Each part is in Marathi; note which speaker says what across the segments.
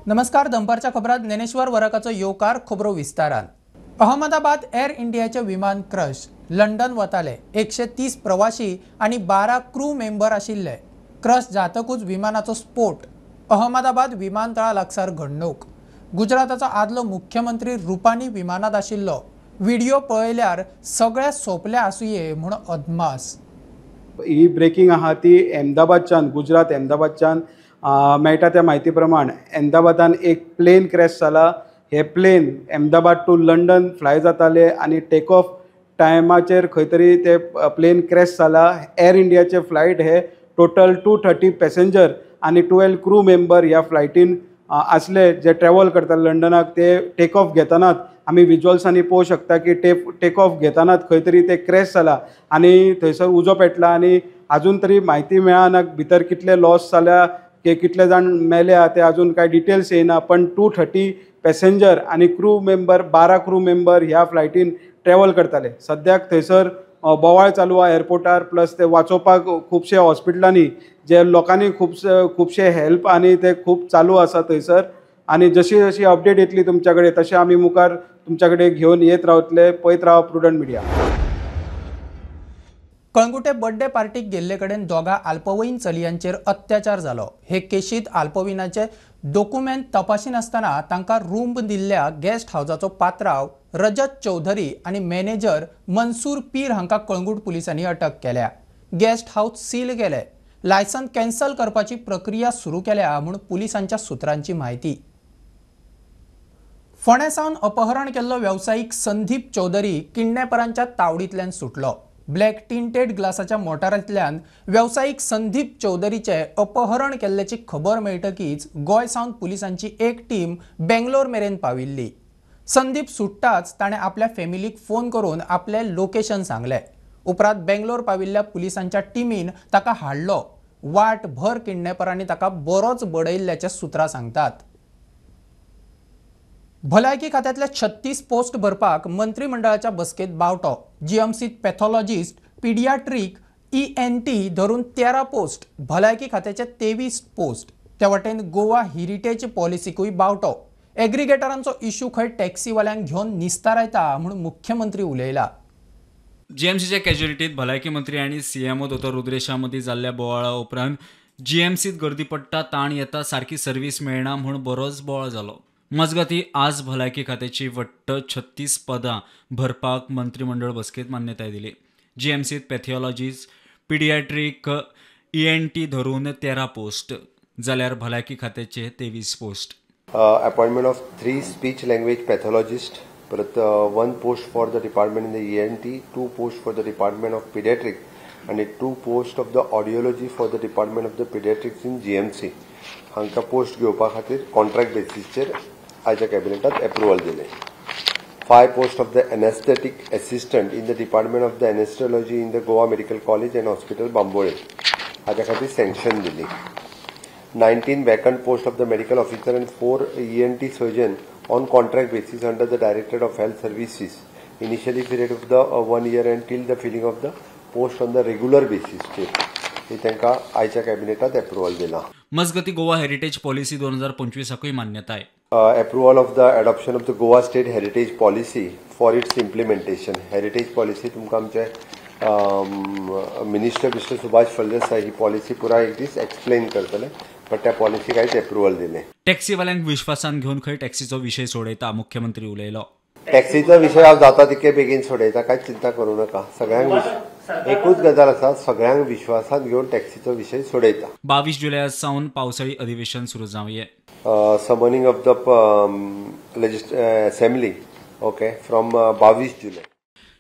Speaker 1: नमस्कार. दंपारच्या खबरात ज्ञानेश्वर वरकाचो येवकार खबरो विस्तारान. अहमदाबाद एअर इंडियाचे विमान क्रश. लंडन वताले 130 प्रवासी आणि 12 क्रू मेंबर आशिल्ले. क्रश जातकूच विमानाचो स्फोट. अहमदाबाद विमानतळा लागसार घडणूक. गुजराताचो आदलो मुख्यमंत्री रुपानी विमानात आशिल्लो. व्हिडिओ पळयल्यार सगळे सोंपले आसुये म्हूण अदमास.
Speaker 2: ही ब्रेकिंग आहा ती अहमदाबादच्यान गुजरात अहमदाबादच्यान मेळटा त्या म्हायती प्रमाण अहमदाबादान एक प्लेन क्रॅश जाला. हे plane Ahmedabad to London fly जाताले आणि टेक ऑफ टायमाचेर खंय तरी ते प्लेन क्रॅश जाला. एअर इंडियाचे फ्लायट हे टोटल 230 पॅसेंजर आणि 12 क्रू मेंबर ह्या फ्लायटीन असले जे ट्रॅव्हल करता लंडनाक. ते टेक ऑफ घेतानाच आमी विज्युअल्सांनी पळोवंक शकता की टेक ऑफ घेतानाच खंय तरी ते क्रॅश जाला आणि थंयसर उजो पेटला आणि अजून तरी म्हायती मेळना भितर कितले लॉस जाल्या की कितले जाण मेल्या ते अजून कांय डिटेल्स येयना. पण 230 पॅसेंजर आणि क्रू मेंबर 12 क्रू मेंबर ह्या फ्लायटीन ट्रॅव्हल करताले. सद्याक थंयसर बोवाळ चालू आहा एअरपोर्टार. प्लस ते वाचोवपाक खुबशे हॉस्पिटलांनी जे लोकांनी खुबशे हेल्प आणि ते खूब चालू आसा थंयसर. आणि जशी जशी अपडेट येतली तुमच्या कडेन तशें आमी मुखार तुमच्या कडेन घेवन येत रावतले. पळयत रावा प्रुडंट मिडिया.
Speaker 1: कळंगुटे बर्थडे पार्टीक गेल्ले कडेन दोगा अल्पवयीन चलयांचेर अत्याचार जालो. हे केशीत अल्पवयीनाचे डॉक्युमेंट तपाशिनासतना तांकां रूम दिल्ल्या गेस्ट हाऊसाचो पात्रांव रजत चौधरी आणि मॅनेजर मनसूर पीर हांकां कळंगूट पुलिसांनी अटक केल्या. गेस्ट हाऊस सील केले. लायसन कॅन्सल करपाची प्रक्रिया सुरू केल्या म्हूण पुलिसांच्या सुत्रांची माहिती. फोंड्यासावन अपहरण केल्लो व्यावसायिक संदीप चौधरी किडनॅपरांच्या तावडींतल्यान सुटलो. ब्लॅक टिंटेड ग्लासाच्या मोटारांतल्यान व्यावसायिक संदीप चौधरीचे अपहरण केल्ल्याची खबर मेळटकीच गोंयसावन पुलिसांची एक टीम बेंगलोर मेरेन पाविल्ली. संदीप सुट्टाच ताणें आपल्या फॅमिलीक फोन करून आपले लोकेशन सांगले. उपरांत बेंगलोर पाविल्ल्या पुलिसांच्या टिमीन ताका हाडलो. वाटभर किडनॅपरांनी ताका बरोच बडयल्ल्याचे सुत्रां सांगतात. भलायकी खात्यातले 36 पोस्ट भरपाक मंत्रिमंडळाच्या बसकेत बावटो. जीएमसीत पॅथॉलॉजिस्ट, पिडियाट्रीक, ENT धरून 13 पोस्ट. भलायकी खात्याचे 23 पोस्ट. त्या वटेन गोवा हेरिटेज पॉलिसीकूय बावटो. एग्रिगेटरांचो इश्यू खंय टॅक्सीवाल्यांक घेवन निस्तारायता म्हूण मुख्यमंत्री उलयला.
Speaker 3: जीएमसीच्या कॅज्युलिटीत भलायकी मंत्री आणि CMO दोतोर रुद्रेशा मदीं जाल्ल्या बोवाळा उपरांत जीएमसीत गर्दी पडटा, ताण येता, सारकी सर्व्हिस मेळना म्हूण बरोच बोवाळ जालो. मजगतीं आज भलायकी खात्याची वट्ट 36 पदां भरपाक मंत्रिमंडळ बसकेत मान्यताय दिली. जीएमसीत पॅथॉलॉजिस्ट, पिडियाट्रीक, ENT धरून 13 पोस्ट जाल्यार भलायकी खात्याचे 23 post.
Speaker 4: Appointment of 3 speech language pathologist, परत 1 post for the department in the ENT, 2 post for the department of pediatric आणि 2 post of the audiology for the department of the pediatrics in GMC हांकां पोस्ट घेवपा खातीर कॉन्ट्रॅक्ट बेसिसचेर आयच्या कॅबिनेटात अप्रुवल दिले. 5 post of the anesthetic assistant in the department of the anesthesiology in the Goa medical college and hospital Bambolim हाच्या खातीर सँक्शन दिली. 19 vacant post of the medical officer and 4 ENT surgeon on contract basis under the directorate of health services initially period of the 1 year and till the filling of the post on the regular बेसिसचेर हे तांकां आयच्या कॅबिनेटात अप्रुवल दिला.
Speaker 3: मजगती गोवा हेरिटेज पॉलिसी 2025 मान्यताय.
Speaker 4: Approval of the adoption of the Goa State Heritage Policy for its implementation. Heritage policy तुमकां आमचे मिनिस्टर मिस्टर सुभाष फळदेसाय ही पॉलिसी पुरा एक दीस एक्सप्लेन करतले. पण त्या पॉलिसीक आयज अप्रुवल दिले.
Speaker 3: टॅक्सीवाल्यांक विश्वासान घेवन खंय टॅक्सीचो विशय सोडयता मुख्यमंत्री उलयलो.
Speaker 4: टॅक्सीचो विशय हांव जाता तितके बेगीन सोडयता, कांयच चिंता करूं नाका. सगळ्यांक एकूच गजाल आसा, सगळ्यांक विश्वासान घेवन टॅक्सीचो विशय सोडयता.
Speaker 3: 22 जुलया सावन पावसाळी अधिवेशन सुरू जावये.
Speaker 4: Summoning of the assembly, okay, from 22 जुलै.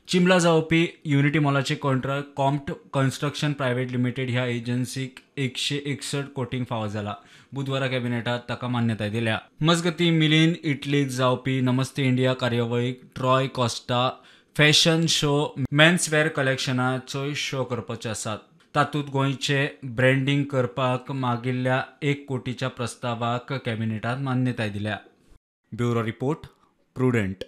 Speaker 3: चिंबला जावपी युनिटी मॉलाचे कॉन्ट्रॅक्ट कॉम्प्ट कन्स्ट्रक्शन प्रायव्हेट लिमिटेड ह्या एजन्सीक 161 कोटींक फावो जाला. बुधवारा कॅबिनेटात ताका मान्यताय दिल्या. मजगती मिलिंद इटलीक जावपी नमस्ते इंडिया कार्यावळीक Troy Costa fashion show menswear कलेक्शनाचोय शो करपाचे आसात. तातूंत गोंयचे ब्रँडिंग करपाक मागिल्ल्या 1 कोटीच्या प्रस्तावाक कॅबिनेटात मान्यताय दिल्या. Bureau report, Prudent.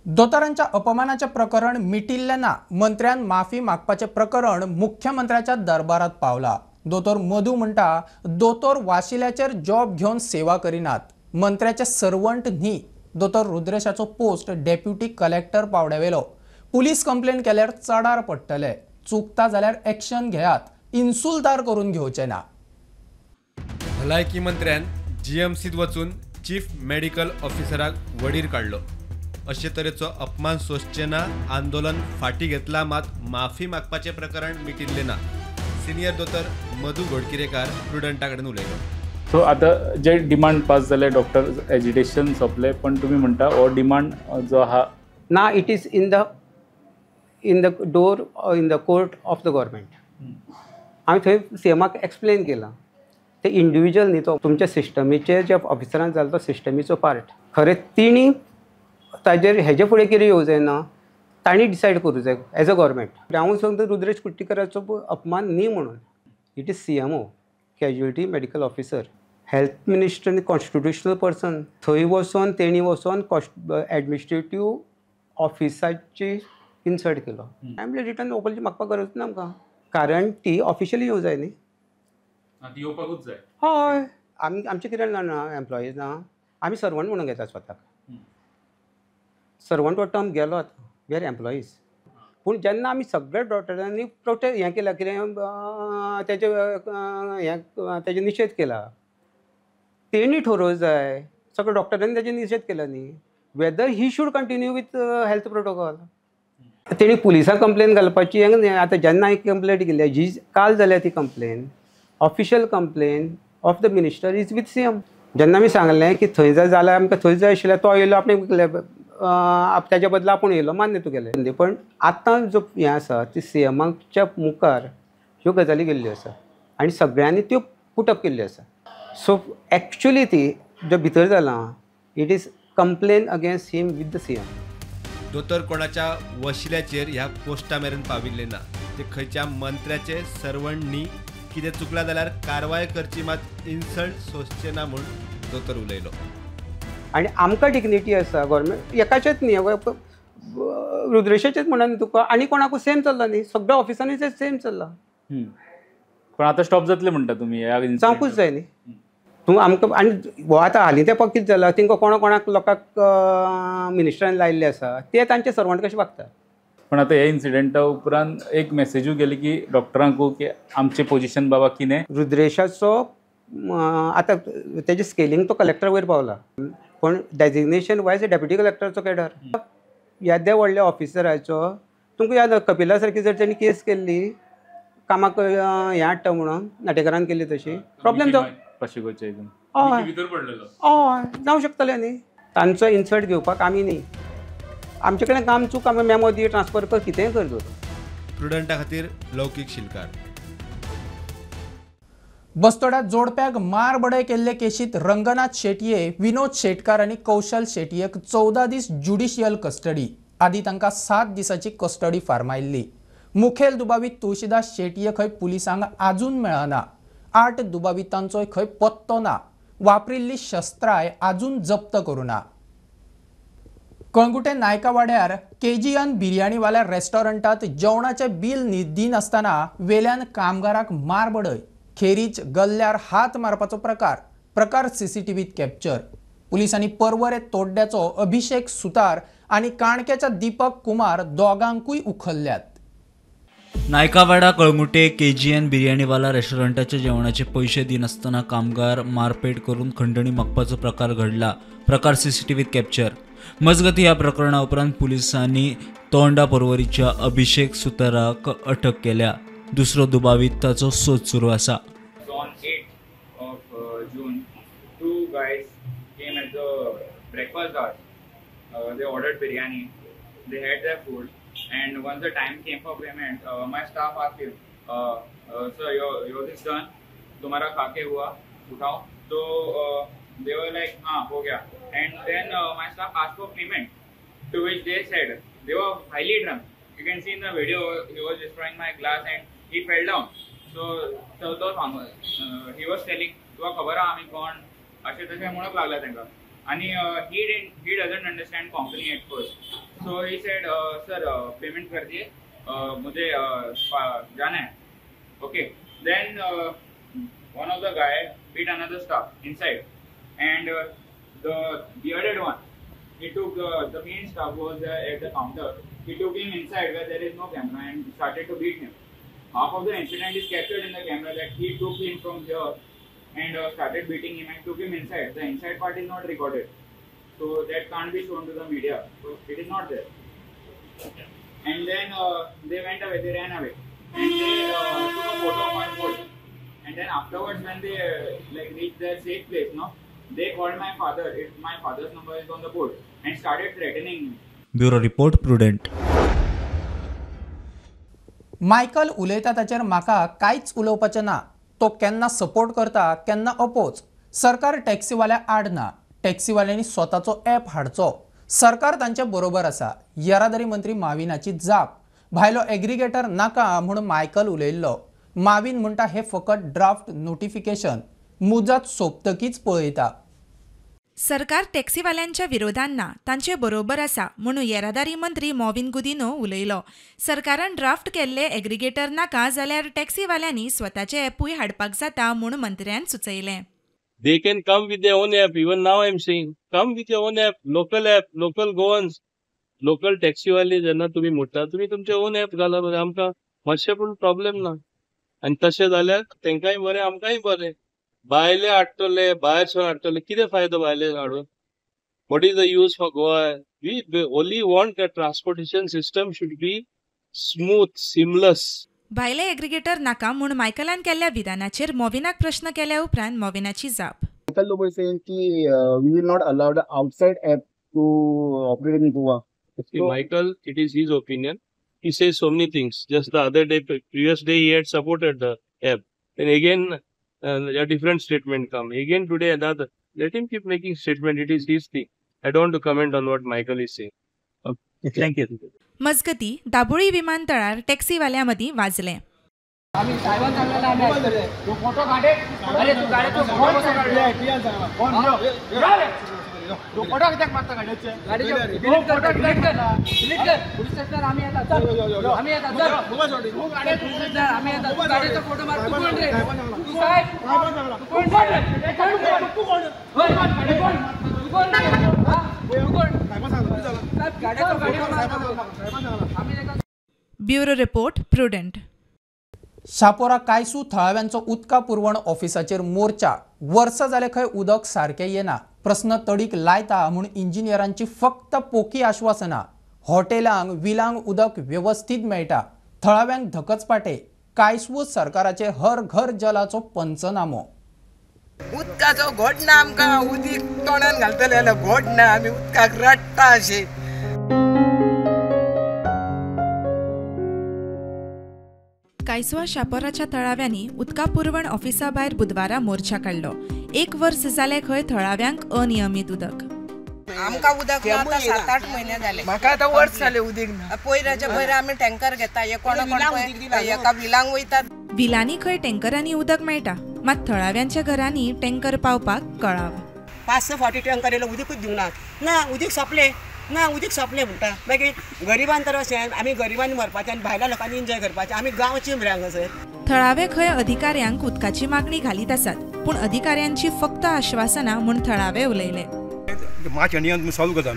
Speaker 1: दोतोरांच्या अपमानाचे प्रकरण मिटिल्ले ना. मंत्र्यान माफी मागपाचे प्रकरण मुख्यमंत्र्याच्या दरबारात पावला. दोतोर मधू म्हणटा दोतोर वाशिल्याचेर जॉब घेवन सेवा करिनात. मंत्र्याचे सर्वंट न्ही दोतोर रुद्रेशाचो पोस्ट डेप्युटी कलेक्टर पावड्यावेलो पुलीस कंप्लेंट केल्यार चडार पडटले चुकता जाल्यार एक्शन घेयात इन्सुलदार करून घेवचे ना.
Speaker 5: भलायकी मंत्र्यान जीएमसीत वचून चीफ मेडिकल ऑफिसराक वडीर काडलो. अशे तरेचो अपमान सोंसचे ना. आंदोलन फाटी घेतला मात माफी मागपाचें प्रकरण मिटिल्लें ना. सिनियर दोतोर मधु घोडकिरेकार प्रुडंटा कडेन उलयलो.
Speaker 6: सो आता जे डिमांड पास जाले डॉक्टर एजिटेशन सोंपले पण तुम्ही म्हणटा हो डिमांड जो आहा
Speaker 7: ना it is in the door in the court of the government. हांवें थंय सीएमाक एक्सप्लेन केलां ते इंडिविज्युअल न्ही तो तुमच्या सिस्टमीचे जे ऑफिसरान जालो तो सिस्टमीचो पार्ट. खरें तिणी ताजेर हेजे फुडें कितें येवं जायना तांणी डिसायड करूं जाय एज अ गव्हर्मेंट. हांव सांगता रुद्रेश कुट्टीकराचो अपमान न्ही म्हणून. It is CMO casualty medical officer health minister आनी कॉन्स्टिट्युशनल पर्सन थंय वचोन तेणी वचोन एडमिनिस्ट्रेटीव ऑफिसाची इन्सल्ट केलो. आमी रिटर्न ओपनली मागपाक गरज ना आमकां कारण ती ऑफिशियली येवं जाय न्ही.
Speaker 6: येवपाकूच जाय.
Speaker 7: हय आमचे कितें ना एम्प्लॉईज ना आमी सर्वंट म्हणून घेता स्वताक. सर्वंट हो टर्म गेलो आतां वी आर एम्प्लॉईज. पूण जेन्ना आमी सगळ्या डॉक्टरांनी हें केलां कितें तेजे निशेध केला तेणी ठरोवं जाय. सगळ्या डॉक्टरांनी तेजे निशेध केला न्ही weather he should continue with health protocol. तेणी पुलिसांक कंप्लेन घालपाची हें न्ही. आतां जेन्ना हांवें कंप्लेंट केली जी काल जाल्या ती complain official complain of the minister is with CM. जेन्ना आमी सांगलें की थंय जर जाल्यार आमकां थंय जाय आशिल्लें तो येयलो आपण त्याच्या बदला आपूण येयलो मान्य तुगेलें. पण आतां जो हें आसा ती सीएमाच्या मुखार ह्यो गजाली गेल्ल्यो आसा आनी सगळ्यांनी त्यो पुटअप केल्ल्यो आसा. सो एक्चुली ती जो भितर जालां it is complain against him with the CM.
Speaker 5: दोतोर कोणाच्या वशिल्याचेर ह्या पोस्टा मेरेन पाविल्ले ना. ते खंयच्या मंत्र्याचे सर्वंट न्ही. कितें चुकला जाल्यार कारवाय करची मात इन्सल्ट सोंसचे ना म्हूण दोतोर उलयलो.
Speaker 7: आनी आमकां डिग्निटी आसा गव्हर्मेंट एकाचेच न्ही रुद्रेशाचेच म्हणून तुका आनी कोणाकूय सेम चल्ला न्ही. सगळ्या ऑफिसांनी सेम चल्ला.
Speaker 6: पण आता स्टॉप जातले म्हणटा तुमी
Speaker 7: जावंकूच जाय न्ही. तूं आमकां आनी हो आतां हालीं तेंपाक कितें जालां तिंका कोणाक लोकांक मिनिस्टरान लायिल्ले आसा ते तांचे सर्वंट कशे वागता.
Speaker 6: पण आता ह्या इन्सिडेंटा उपरांत एक मेसेजूय गेली की डॉक्टरांकू की आमचे पोजिशन बाबा कितें.
Speaker 7: रुद्रेशाचो आतां तेजें स्केलिंग तो कलेक्टर वयर पावला पण डेजिग्नेशन वायज डेप्युटी कलेक्टरचो कॅडर येद्या व्हडल्या ऑफिसराचो तुमकां याद कपिला सारकी जर तेणी केस केल्ली कामाक हें हाडटा म्हणून नाटेकारान केली तशी प्रॉब्लेम जावं हय जावं शकतलें न्ही. तांचो इन्सल्ट घेवपाक आमी न्ही. आमचे कडेन काम चूक आमी मेमो दी ट्रान्सफर कर कितेंय कर.
Speaker 5: प्रुडंटा खातीर लौकीक शिलकार.
Speaker 1: बस्तोड्यात जोडप्याक मारबडय केल्ले केशीत रंगनाथ शेटये विनोद शेटकार आणि कौशल शेटयेक 14 दीस ज्युडिशियल कस्टडी. आदी तांकां 7 दिसाची कस्टडी फार्मायिल्ली. मुखेल दुबावीत तुळशीदास शेटये खंय पुलिसांक आजून मेळना. 8 दुबावितांचोय खंय पत्तो ना. वापरिल्ली शस्त्राय आजून जप्त करूना. कळंगुटे नायका वाड्यार केजीएन बिर्याणीवाल्या रेस्टॉरंटात जेवणाचे बिल दिन आसतना वेल्यान कामगाराक मारबडय. खेरीज गल्ल्यार हात मारपाचो प्रकार सीसीटीव्हीत कॅप्चर. पुलिसांनी पर्वरे तोड्ड्याचो अभिषेक सुतार आणि काणक्याच्या दीपक कुमार दोगांकूय उखल्ल्यात.
Speaker 3: नायकावाडा कळंगुटे केजीएन बिर्याणीवाला रेस्टॉरंटाच्या जेवणाचे पैसे दिनासतना कामगार मारपेट करून खंडणी मागपाचो प्रकार घडला. प्रकार सीसीटीव्हीत कॅप्चर. मजगती ह्या प्रकरणा उपरांत पुलिसांनी तोंडा पर्वरीच्या अभिषेक सुताराक अटक केल्या. दुसरो दुबावीत ताचो सोद सुरू आसा.
Speaker 8: On 8th of June, 2 guys came at the breakfast hour. They ordered biryani. They had their food, and once the time came for payment, my staff asked him, "Sir, yours is done. तुम्हारा खाके हुआ, उठाओ." So they were like, "हाँ, हो गया." And then my staff asked for payment, to which they said they were highly drunk. You can see in the video he was destroying my glass and he fell down. So he was telling तुका खबर आहा आमी कोण अशें तशें म्हणून लागला तांकां. आनी he doesn't understand Konkani at first. So he said, "Sir, payment कर दिए, मुझे जाना है." Okay. Then one of the guy beat another staff inside, and the bearded one, he took the main staff was at the counter. He took him inside where there is no camera and started to beat him. Half of the incident is captured in the camera that he took him from here and started beating him and took him inside. The inside part is not recorded, so that can't be shown to the media. So it is not there. And then they went away. They ran away and they took a photo of my boat. And then afterwards, when they reached their safe place, they called my father. My father's number is on the board and started threatening me.
Speaker 3: Bureau report prudent.
Speaker 1: Michael उलयता ताचेर म्हाका कांयच उलोवपाचें ना. तो केन्ना सपोर्ट करता केन्ना अपोज. सरकार टॅक्सीवाल्या आड ना. टॅक्सीवाल्यांनी स्वताचो ॲप हाडचो. सरकार तांचे बरोबर आसा. येरादारी मंत्री माविनाची जाप. भायलो एग्रिगेटर नाका म्हणून मायकल उलयल्लो. माविन म्हणटा हे फकत ड्राफ्ट नोटिफिकेशन. मुजत सोंपतकीच पळयता.
Speaker 9: सरकार टॅक्सीवाल्यांच्या विरोधान ना, तांचे बरोबर आसा म्हणून येरादारी मंत्री मॉविन गुदिनो उलयलो. सरकारान ड्राफ्ट केल्ले एग्रिगेटर नाका जाल्यार टॅक्सीवाल्यांनी स्वताचे ॲपूय हाडपाक जाता म्हूण मंत्र्यान सुचयलें.
Speaker 10: They can come with their own app. Even now I'm saying, come with your own app, local Goans, local taxiवाले जेन्ना तुम्ही म्हणटा तुम्ही तुमचे ओन ॲप घाला बरें. आमकां मातशें पूण प्रॉब्लेम ना. आनी तशें जाल्यार तेंकाय बरें आमकांय बरें. भायले हाडटले भायरसून हाडटले कितें फायदो भायले हाडून. What is the use for Goa? We only want that transportation system should be smooth, seamless.
Speaker 9: भायले एग्रिगेटर नाका म्हूण मायकलान केल्ल्या विधानाचेर मॉविनाक प्रश्न केल्या उपरांत मॉविनाची जाप.
Speaker 11: Michael Lobo is saying we will not allow the outside app to operate in Goa.
Speaker 10: See, Michael, it is his opinion. He says so many things. Just the other day, previous day, he had supported the app. Then again, a different statement come. Again today, another. Let him keep making statement. It is his thing. I don't want to comment on what Michael is saying. Okay. Thank you.
Speaker 9: मजगती दाबोळी विमानतळार टॅक्सीवाल्यांमदीं वाजलें. Bureau report Prudent.
Speaker 1: शापोरा कायसू थळाव्यांचो उदका पुरवण ऑफिसाचेर मोर्चा. वर्सां जाले खंय उदक सारकें येना. प्रस्न तडीक लायता म्हूण इंजिनियरांची फक्त पोकी आश्वासनां. हॉटेलांक विलांक उदक व्यवस्थीत मेळटा. थळाव्यांक धकचपाटे. कायसू सरकाराचे हर घर जलाचो पंचनामो.
Speaker 12: उदकाचो घोट ना. आमकां उदीक तोंडान घालतले जाल्यार घोट ना. आमी उदकाक रडटा अशें.
Speaker 9: कायसुआ शापोराच्या थळाव्यांनी उदका पुरवण ऑफिसा भायर बुधवारा मोर्चा काडलो. 1 वर्स जाले खंय थळाव्यांक अनियमीत उदक.
Speaker 12: आमकां उदक ना आतां 7-8 म्हयने जाले. म्हाका आतां वर्स जाले उदीक ना. पयराच्या पयर आमी टँकर घेता. एका विलांक वयतात.
Speaker 9: विलांनी खंय टँकरांनी उदक मेळटा. मात थळाव्यांच्या घरांनी टँकर पावपाक कळाव.
Speaker 13: 5-6 फावटी टँकर येयलो उदीकूच दिवनात. ना उदीक सोंपलें म्हणटा. मागीर गरिबान तर अशें आमी गरिबांनी मरपाचें आनी भायल्या लोकांनी एन्जॉय करपाचें. आमी गांवची म्हळ्यार सर.
Speaker 9: थळावे खंय अधिकाऱ्यांक उदकाची मागणी घालीत आसात. पूण अधिकाऱ्यांची फक्त आश्वासनां म्हूण थळावे उलयले.
Speaker 14: मार्च एंडिंगान सॉल्व करता.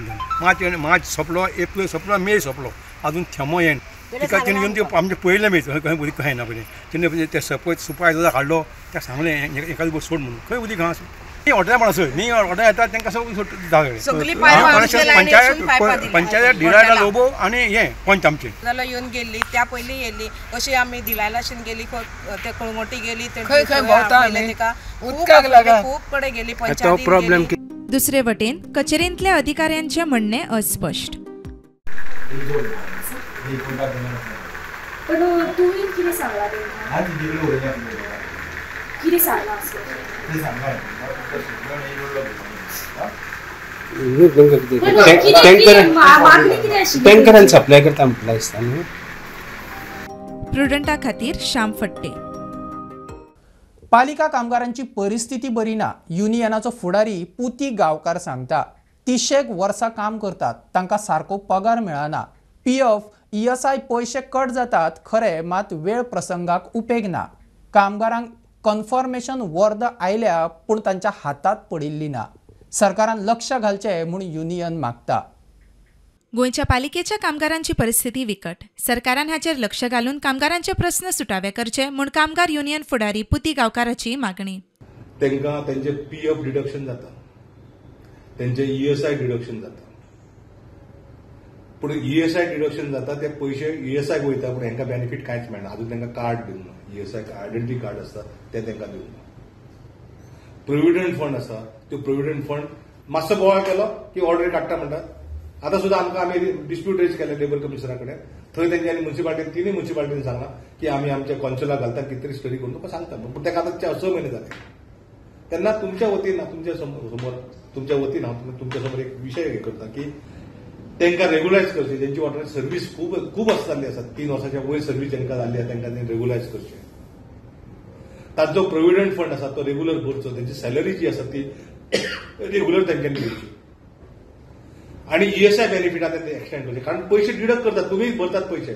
Speaker 14: मार्च सोंपलो, एप्रील सोंपलो, मे सोंपलो. अजून थेमो येन तिका तेणी येवन आमचे पळयलें मेळटा खंय उदीक खंय ना पळय. तेणी ते सुपायझर हाडलो. त्या सांगलें एखादी बस सोड म्हणून. खंय उदीक हांगा ऑर्डर पण असो न्ही. ऑर्डर येता तांकां पंचायत डिलायला लोबो आनी हे पंच आमचे
Speaker 12: जाल्यार येवन गेल्ली. त्या पयलीं येयल्ली. अशी आमी दिलायलाशीन गेली. ते कळंगोटी गेली. उदकाक लागून खूब कडेन गेली. पंचायत.
Speaker 9: दुसरे वटेन कचेरींतले अधिकाऱ्यांचे म्हणणे अस्पश्ट.
Speaker 2: टँकरान सप्लाय करता म्हटलं दिसता न्हू.
Speaker 9: प्रुडंटा खातीर श्याम फट्टे.
Speaker 1: पालिका कामगारांची परिस्थिती बरी ना. युनियनाचो फुडारी पुती गांवकार सांगता. 300 वर्सां काम करतात. तांकां सारको पगार मेळना. PF ESI पयशे कट जातात खरे, मात वेळ प्रसंगाक उपेग ना. कामगारांक कन्फर्मेशन वर्द आयल्या पूण तांच्या हातात पडिल्ली ना. सरकारान लक्ष घालचें म्हूण युनियन मागता.
Speaker 9: गोंयच्या पालिकेच्या कामगारांची परिस्थिती विकट. सरकारान हाचेर लक्ष घालून कामगारांचे प्रस्न सुटावे करचे म्हूण कामगार युनियन फुडारी पुती गांवकाराची मागणी.
Speaker 15: तांकां तेंचे PF डिडक्शन जाता, तेंचे ESI डिडक्शन जाता, पूण ESI डिडक्शन जाता ते पयशे ESI वयता, पूण हांकां बेनिफीट कांयच मेळना. अजून तांकां कार्ड दिवंक ना. ESI आयडेंटिटी कार्ड आसता ते तांकां दिवंक ना. प्रोविडंट फंड आसा, त्यो प्रोविडंट फंड मातसो बोवाळ केलो की ऑर्डरी काडटा म्हणटात. आतां सुद्दां आमी डिस्प्यूट रेज केले लेबर कमिशनरा कडेन. थंय तेंच्यांनी म्युन्सिपालिटीन तिनूय म्युन्सिपालिटीन सांगला की आमी आमच्या कॉन्सुला घालता, कितें तरी स्टडी करून तुका सांगता. पूण ताका आतां 6 म्हयने जाले. तेन्ना तुमच्या वतीन तुमच्या समोर तुमच्या वतीन हांव तुमच्या समोर एक विशय हे करता की तांकां रेग्युलायज करचें. जेंची वॉटर सर्व्हीस खूब जाल्ली आसा, 3 वर्सांच्या वयर सर्व्हीस जांकां जाल्ली आसा तांकां रेग्युलायज करचें. ताचो जो प्रोविडंट फंड आसा तो रेग्युलर भरचो. तेंची सॅलरी जी आसा ती रेग्युलर तांच्यांनी दिवची. आणि ESI बेनिफिट आता ते एक्सटेंड करचे. कारण पैसे डिडक्ट करतात, तुम्ही भरतात पैसे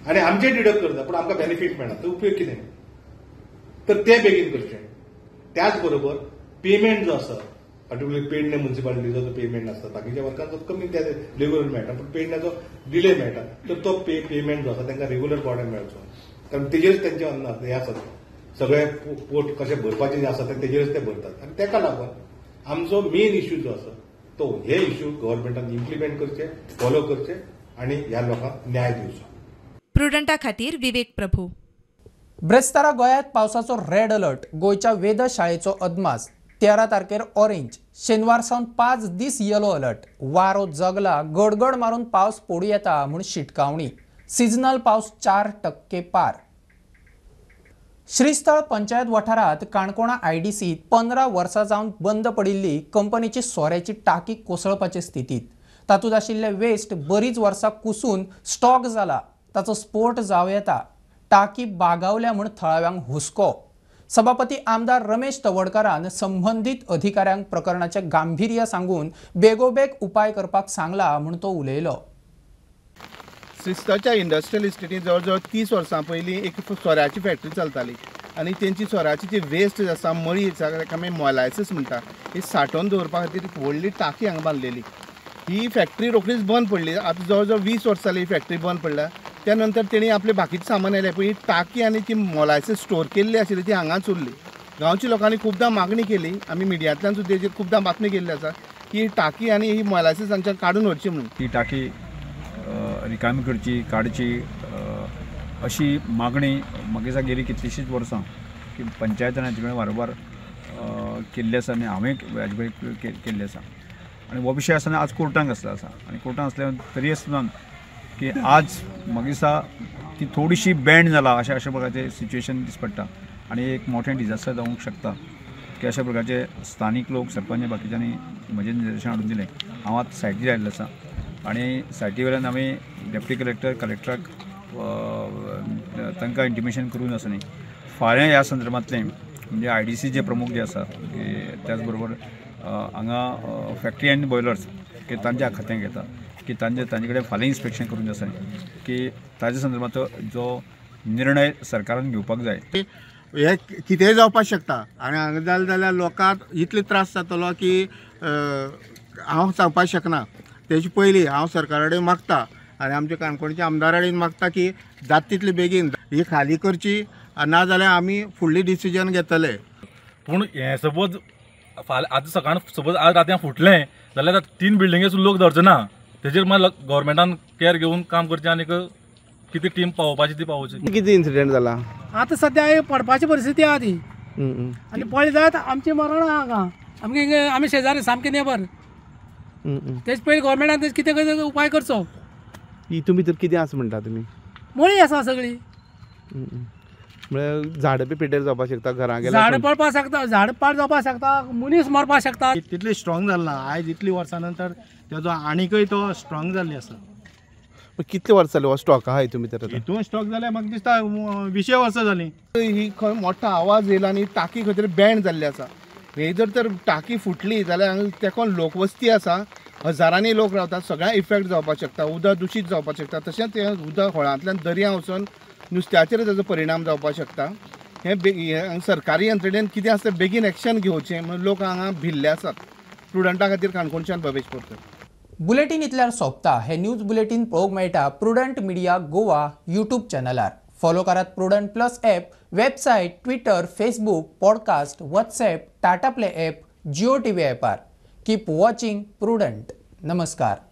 Speaker 15: आणि आमचे डिडक्ट करतात, पण आमकां बेनिफीट मेळना. तर उपयोग कितें? तर ते बेगीन करचें. त्याच बरोबर पेमेंट जो आसा, पर्टिक्युलरली पेडणे म्युन्सिपालिटीचो जो पेमेंट आसता, बाकीच्या वर्कांचो कमी त्या रेग्युलर मेळटा, पण पेडण्याचो डिले मेळटा. तर तो पेमेंट जो आसा तांकां रेग्युलर कोणे मेळचो. कारण तेजेरच तेंचे हे आसा, सगळे पोट कशें भरपाचें जे आसा तेजेरच ते भरतात. आनी तेका लागून आमचो मेन इश्यू जो आसा तो हे इश्यू गव्हर्नमेंटान इम्प्लिमेंट करचे, फॉलो करचे आणि ह्या लोकांक न्याय दिवचो.
Speaker 9: प्रुडंटा खातीर विवेक प्रभू.
Speaker 1: ब्रेस्तारा गोंयांत पावसाचो रेड अलर्ट. गोंयच्या वेधशाळेचो अदमास. 13 तारखेर ऑरेंज. शेनवार सावन 5 दीस येलो अलर्ट. वारो जगला, गडगड मारून पावस पडू येता म्हूण शिटकावणी. सिजनल पावस 4% पार. श्रीस्थळ पंचायत वाठारांत काणकोणा IDCत 15 वर्सां जावन बंद पडिल्ली कंपनीची सोऱ्याची टाकी कोसळपाचे स्थितीत. तातूंत आशिल्ले वेस्ट बरीच वर्सां कुसून स्टॉक जाला. ताचो स्फोट जावं येता. टाकी बागावल्या म्हूण थळाव्यांक हुस्को. सभापती आमदार रमेश तवडकरान संबंधीत अधिकाऱ्यांक प्रकरणाचे गांभीर्य सांगून बेगोबेग उपाय करपाक सांगला म्हूण तो उलयलो.
Speaker 16: श्रीस्थळच्या इंडस्ट्रियल इस्टेटीन जवळ जवळ 30 वर्सां पयलीं एक सोऱ्याची फॅक्टरी चलताली आनी तेंची सोऱ्याची जी वेस्ट आसा, मळी आसा, ताका आमी मोलायसीस म्हणटा, ही साठोवन दवरपा खातीर एक व्हडली टाकी हांगा बांदलेली. ही फॅक्टरी रोखडीच बंद पडली. आतां जवळ जवळ 20 वर्सां जाली ही फॅक्टरी बंद पडल्या. त्या नंतर तेणी आपले बाकीचें सामान आयलें, पूण ही टाकी आनी ती मोलायसीस स्टोर केल्ली आशिल्ली ती हांगाच उरली. गांवच्या लोकांनी खुबदां मागणी केली, आमी मिडियांतल्यान सुद्दां तेजेर खुबदां बातमी केल्ली आसा की ही टाकी आनी ही मोलायसीस हांगच्यान काडून व्हरची म्हणून.
Speaker 17: ही टाकी रिकामी करची, काडची अशी मागणी म्हाका दिसता गेली कितलींशींच वर्सां की पंचायतान हाजे कडेन वारंवार केल्ली आसा आनी हांवें हाजे कडेन केल्ली आसा. आनी हो विशय आसतना आज कोर्टांत आसला आसा आनी कोर्टांत आसल्या तरी आसतना की आज म्हाका दिसता ती थोडीशी बँड जाला अशा प्रकारचें सिच्युएशन दिस पडटा आनी एक मोठें डिजास्टर जावंक शकता की अशा प्रकारचे स्थानीक लोक सरपंच बाकीच्यांनी म्हजें निर्देशन हाडून दिलें. हांव आतां सायटीर आयिल्लो आसा आनी सायटी वयल्यान आमी डेप्युटी कलेक्टराक तांकां इंटिमेशन करून आसा न्ही फाल्यां ह्या संदर्भांतलें म्हणजे IDC जे प्रमुख जे आसा त्याच बरोबर हांगा फॅक्टरी एंड बॉयलर्स की तांच्या खात्यान घेता की तांचे कडेन फाल्यां इन्स्पेक्शन करून आसा की ताज्या संदर्भांत जो निर्णय सरकारान घेवपाक जाय.
Speaker 16: हे कितेंय जावपाक शकता आनी हांगा जालें जाल्यार लोकांक इतले त्रास जातलो की हांव सांगपाक शकना. तेजे पयलीं हांव सरकारा कडेन मागता आनी आमच्या काणकोणच्या आमदारा कडेन मागता की जाता तितले बेगीन ही खाली करची, ना जाल्यार आमी फुडली डिसिजन घेतले.
Speaker 18: पूण हें सपोज फाल्यां आतां सकाळ सपोज आज रातीं फुटलें जाल्यार 3 बिल्डिंगेसून लोक धरचे ना. तेजेर मात गव्हर्मेंटान केअर घेवन काम करचें आनी कितें टीम पावोवपाची ती पावोवची.
Speaker 16: कितें इन्सिडेंट जाला?
Speaker 19: आतां सद्या पडपाची परिस्थिती आहा ती आनी पळय जायत आमचें मरण हांगा आमी शेजारी सामके नेबर. तेच पयलीं गव्हर्मेंटान तेच कितें उपाय करचो.
Speaker 16: हितून भितर कितें आसा म्हणटा तुमी?
Speaker 19: मळी आसा सगळी.
Speaker 16: म्हळ्यार झाडां बी पिड्ड्यार जावपाक शकता, घरां गेल्यार
Speaker 19: झाड पडपाक शकता, झाड पाड जावपाक शकता, मनीस मरपाक शकता.
Speaker 20: तितली स्ट्रॉंग जाल्ला आयज इतली वर्सां नंतर तेजो आनीकय तो स्ट्रॉंग जाल्ली आसा.
Speaker 16: कितले वर्सां जाले हो स्टॉक आहा हितून भितर?
Speaker 20: हितून स्टॉक जाल्यार म्हाका दिसता 20 वर्सां जालीं.
Speaker 16: ही खंय मोठो आवाज येयला आनी टाकी खंय तरी बँड जाल्ली आसा. हे जर तर टाकी फुटली जाल्यार हांगा तेकोन लोकवस्ती आसा, हजारांनी लोक रावतात, सगळ्यांक इफेक्ट जावपाक शकता, उदक दूशीत जावपाक शकता. तशेंच हें उदक व्हळांतल्यान दर्या वचून नुस्त्याचेर ताजो परिणाम जावपाक शकता. हे सरकारी यंत्रणेन कितें आसता बेगीन एक्शन घेवचें म्हणून लोक हांगा भिल्ले आसात स्टुडंटा खातीर काणकोणच्यान प्रवेश करतात.
Speaker 1: बुलेटिन इतल्यार सोंपता. हे न्यूज बुलेटिन पळोवंक मेळटा प्रुडंट मिडिया गोवा यूट्यूब चॅनलार. फॉलो करात Prudent plus app, website, Twitter, Facebook, podcast, WhatsApp, Tata play app, Jio TV ॲपार. Keep watching Prudent. नमस्कार.